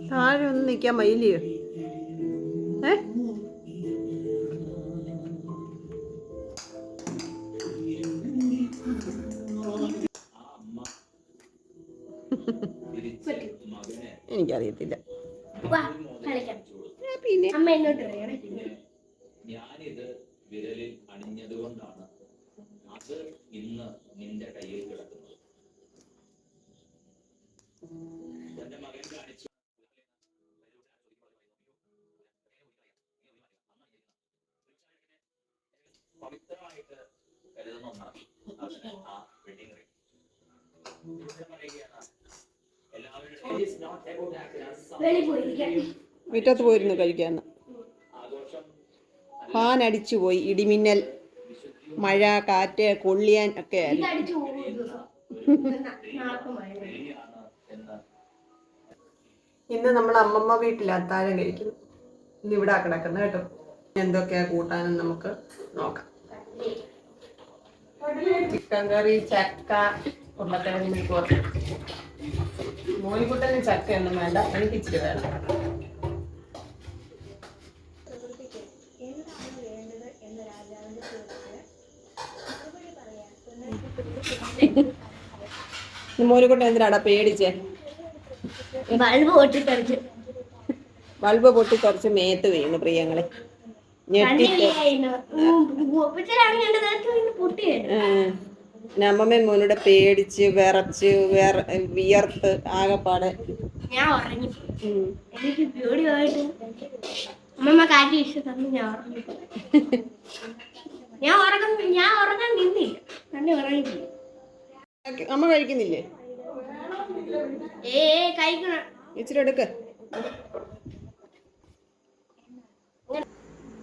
താഴെ ഒന്ന് നിൽക്കാൻ മയിലിയോ? എനിക്കറിയത്തില്ല. പിന്നെ ഞാനിത് വിരലിൽ അണിഞ്ഞതുകൊണ്ടാണ് അത് ഇന്ന് നിന്റെ കയ്യിൽ കിടക്കുന്നത്. എന്റെ മകൻ കാണിച്ചു പവിത്രമായിട്ട് കരുതുന്ന ഒന്നാണ് ആ വെഡിങ് റിംഗ്. മുറ്റത്ത് പോയിരുന്നു കഴിക്കാന്ന്. ഫാൻ അടിച്ചു പോയി. ഇടിമിന്നൽ, മഴ, കാറ്റ്, കൊള്ളിയാൻ ഒക്കെ ആയിരുന്നു. ഇന്ന് നമ്മൾ അമ്മമ്മ വീട്ടിൽ അത്താഴം കഴിക്കുന്നു. ഇന്ന് ഇവിടെ കിടക്കുന്നത് കേട്ടോ. എന്തൊക്കെയാ കൂട്ടാനും നമുക്ക് നോക്കാം. ചിക്കൻ കറി, ചക്ക, ഉരുളക്കിഴങ്ങ് മെഴുക്കുവരട്ടി. മോനിക്കുട്ടന് ചക്കയൊന്നും വേണ്ട, എനിക്ക് ഇച്ചിരി വേണം. മോനിക്കുട്ടൻ എന്തിനാടാ പേടിച്ചേ? ബൾബ് പൊട്ടിത്തെറിച്ച് മേത്ത് വീണു പ്രിയങ്ങളെ. അമ്മമ്മ മോനോട് പേടിച്ച് വിറച്ച് വിയർത്ത് ആകെപ്പാടെ. ഞാൻ ഉറങ്ങി. എനിക്ക് പേടിയായിട്ട് അമ്മമ്മ കാറ്റ് വീശി തന്നു. ഞാൻ ഉറങ്ങാൻ നിന്നില്ല. തന്നെ ഉറങ്ങിപ്പോയി. അമ്മ കഴിക്കുന്നില്ലേ? കഴിക്കണം. ഇച്ചിരി എടുക്ക.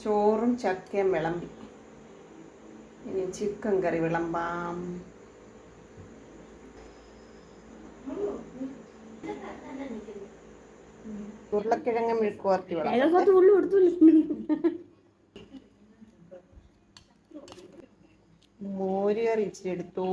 ചോറും ചക്കയും വിളമ്പി. ഇനി ചിക്കൻ കറി വിളമ്പാം. ഉരുളക്കിഴങ്ങ് മെഴുക്കുവരട്ടി മോര് കറി ഇച്ചിരി എടുത്തു.